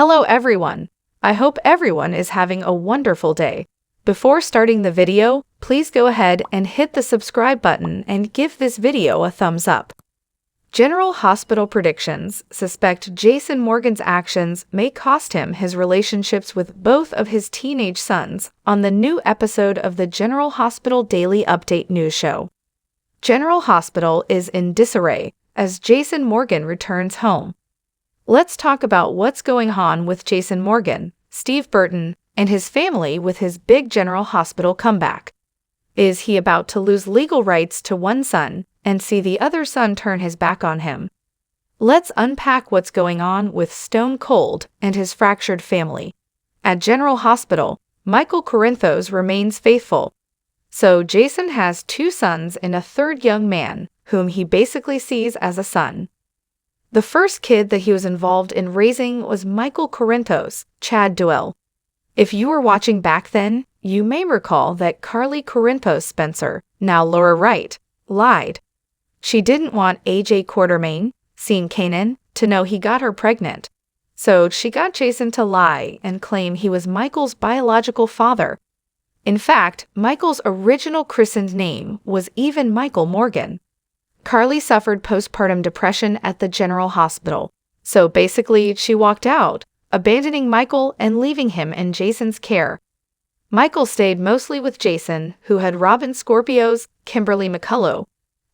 Hello everyone! I hope everyone is having a wonderful day. Before starting the video, please go ahead and hit the subscribe button and give this video a thumbs up. General Hospital predictions suspect Jason Morgan's actions may cost him his relationships with both of his teenage sons on the new episode of the General Hospital Daily Update news show. General Hospital is in disarray as Jason Morgan returns home. Let's talk about what's going on with Jason Morgan, Steve Burton, and his family with his big General Hospital comeback. Is he about to lose legal rights to one son and see the other son turn his back on him? Let's unpack what's going on with Stone Cold and his fractured family. At General Hospital, Michael Corinthos remains faithful. So Jason has two sons and a third young man, whom he basically sees as a son. The first kid that he was involved in raising was Michael Corinthos, Chad Duell. If you were watching back then, you may recall that Carly Corinthos Spencer, now Laura Wright, lied. She didn't want AJ Quartermain, seen Kanan, to know he got her pregnant. So she got Jason to lie and claim he was Michael's biological father. In fact, Michael's original christened name was even Michael Morgan. Carly suffered postpartum depression at the General Hospital, so basically she walked out, abandoning Michael and leaving him in Jason's care. Michael stayed mostly with Jason, who had Robin Scorpio's Kimberly McCullough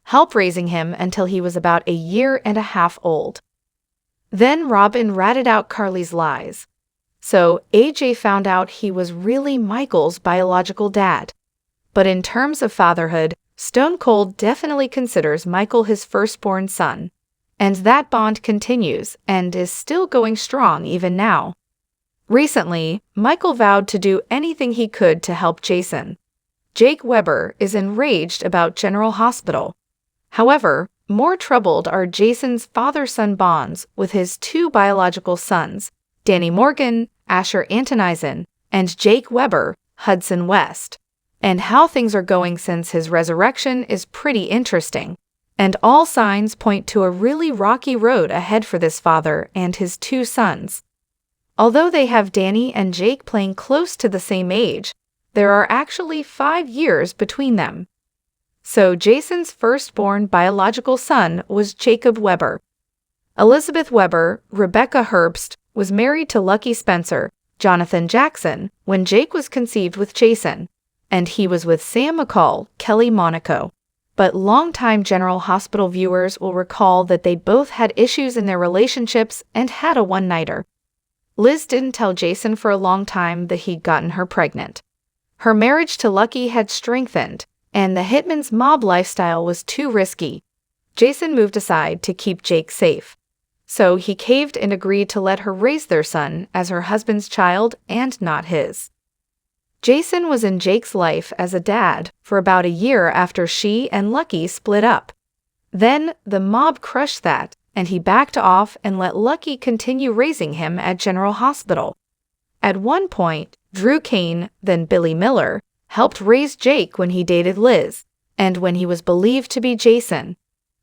help raising him until he was about a year and a half old. Then Robin ratted out Carly's lies. So AJ found out he was really Michael's biological dad. But in terms of fatherhood, Stone Cold definitely considers Michael his firstborn son. And that bond continues and is still going strong even now. Recently, Michael vowed to do anything he could to help Jason. Jake Weber is enraged about General Hospital. However, more troubled are Jason's father-son bonds with his two biological sons, Danny Morgan, Asher Antonisen, and Jake Weber, Hudson West. And how things are going since his resurrection is pretty interesting. And all signs point to a really rocky road ahead for this father and his two sons. Although they have Danny and Jake playing close to the same age, there are actually 5 years between them. So Jason's firstborn biological son was Jacob Weber. Elizabeth Weber, Rebecca Herbst, was married to Lucky Spencer, Jonathan Jackson, when Jake was conceived with Jason, and he was with Sam McCall, Kelly Monaco. But longtime General Hospital viewers will recall that they both had issues in their relationships and had a one-nighter. Liz didn't tell Jason for a long time that he'd gotten her pregnant. Her marriage to Lucky had strengthened, and the hitman's mob lifestyle was too risky. Jason moved aside to keep Jake safe. So he caved and agreed to let her raise their son as her husband's child and not his. Jason was in Jake's life as a dad for about a year after she and Lucky split up. Then the mob crushed that, and he backed off and let Lucky continue raising him at General Hospital. At one point, Drew Kane, then Billy Miller, helped raise Jake when he dated Liz, and when he was believed to be Jason.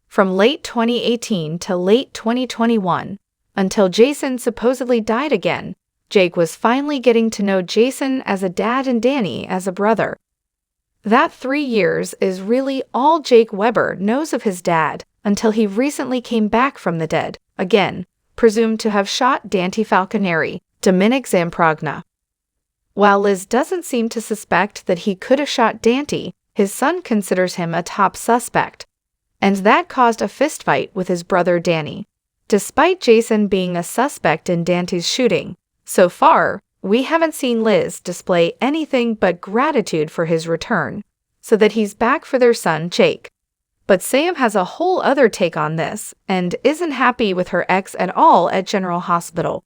From late 2018 to late 2021, until Jason supposedly died again, Jake was finally getting to know Jason as a dad and Danny as a brother. That 3 years is really all Jake Weber knows of his dad until he recently came back from the dead, again, presumed to have shot Dante Falconeri, Dominic Zamprogna. While Liz doesn't seem to suspect that he could have shot Dante, his son considers him a top suspect. And that caused a fistfight with his brother Danny. Despite Jason being a suspect in Dante's shooting, so far, we haven't seen Liz display anything but gratitude for his return, so that he's back for their son Jake. But Sam has a whole other take on this and isn't happy with her ex at all at General Hospital.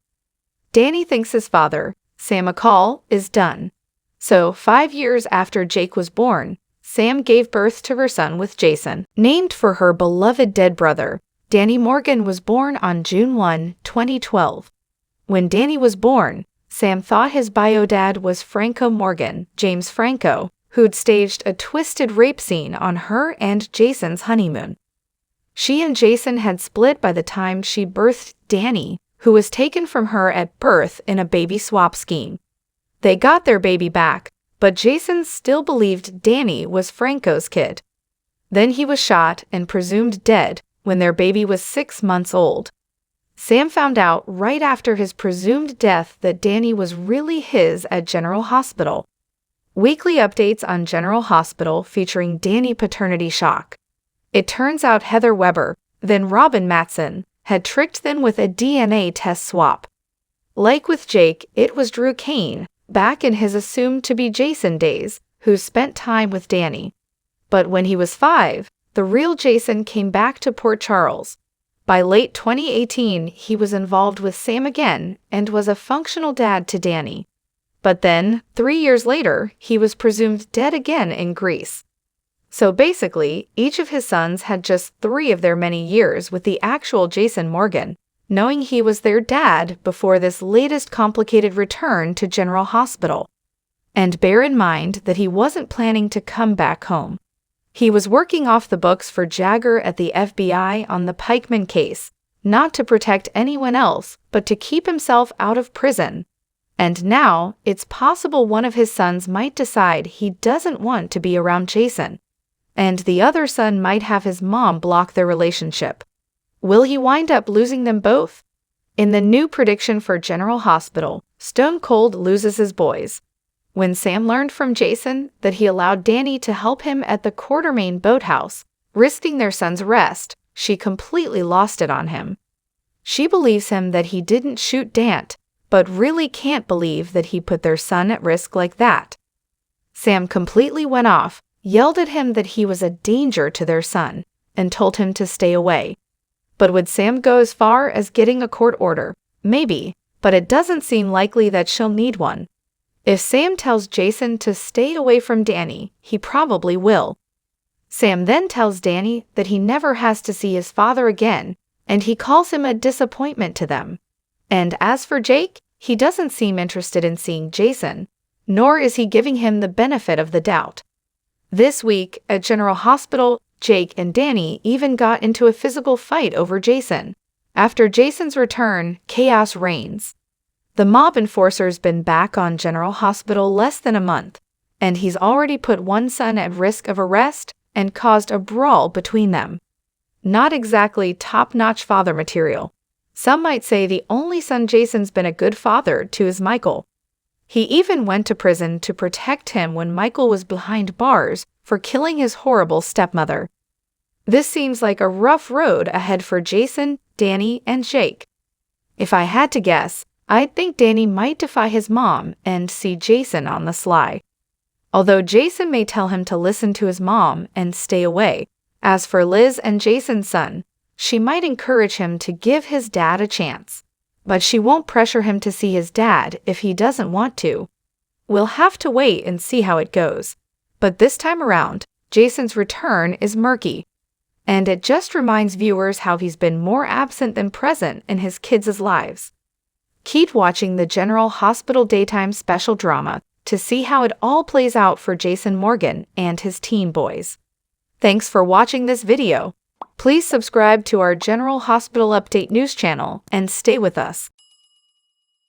Danny thinks his father, Sam McCall, is done. So 5 years after Jake was born, Sam gave birth to her son with Jason, named for her beloved dead brother. Danny Morgan was born on June 1, 2012. When Danny was born, Sam thought his bio dad was Franco Morgan, James Franco, who'd staged a twisted rape scene on her and Jason's honeymoon. She and Jason had split by the time she birthed Danny, who was taken from her at birth in a baby swap scheme. They got their baby back, but Jason still believed Danny was Franco's kid. Then he was shot and presumed dead when their baby was 6 months old. Sam found out right after his presumed death that Danny was really his at General Hospital. Weekly updates on General Hospital featuring Danny paternity shock. It turns out Heather Weber, then Robin Matson, had tricked them with a DNA test swap. Like with Jake, it was Drew Kane, back in his assumed to be Jason days, who spent time with Danny. But when he was 5, the real Jason came back to Port Charles. By late 2018, he was involved with Sam again and was a functional dad to Danny. But then, 3 years later, he was presumed dead again in Greece. So basically, each of his sons had just 3 of their many years with the actual Jason Morgan, knowing he was their dad before this latest complicated return to General Hospital. And bear in mind that he wasn't planning to come back home. He was working off the books for Jagger at the FBI on the Pikeman case, not to protect anyone else, but to keep himself out of prison. And now, it's possible one of his sons might decide he doesn't want to be around Jason. And the other son might have his mom block their relationship. Will he wind up losing them both? In the new prediction for General Hospital, Stone Cold loses his boys. When Sam learned from Jason that he allowed Danny to help him at the Quartermain boathouse, risking their son's arrest, she completely lost it on him. She believes him that he didn't shoot Dant, but really can't believe that he put their son at risk like that. Sam completely went off, yelled at him that he was a danger to their son, and told him to stay away. But would Sam go as far as getting a court order? Maybe, but it doesn't seem likely that she'll need one. If Sam tells Jason to stay away from Danny, he probably will. Sam then tells Danny that he never has to see his father again, and he calls him a disappointment to them. And as for Jake, he doesn't seem interested in seeing Jason, nor is he giving him the benefit of the doubt. This week, at General Hospital, Jake and Danny even got into a physical fight over Jason. After Jason's return, chaos reigns. The mob enforcer's been back on General Hospital less than a month, and he's already put one son at risk of arrest and caused a brawl between them. Not exactly top-notch father material. Some might say the only son Jason's been a good father to is Michael. He even went to prison to protect him when Michael was behind bars for killing his horrible stepmother. This seems like a rough road ahead for Jason, Danny, and Jake. If I had to guess, I'd think Danny might defy his mom and see Jason on the sly. Although Jason may tell him to listen to his mom and stay away. As for Liz and Jason's son, she might encourage him to give his dad a chance. But she won't pressure him to see his dad if he doesn't want to. We'll have to wait and see how it goes. But this time around, Jason's return is murky. And it just reminds viewers how he's been more absent than present in his kids' lives. Keep watching the General Hospital daytime special drama to see how it all plays out for Jason Morgan and his teen boys. Thanks for watching this video. Please subscribe to our General Hospital Update news channel and stay with us.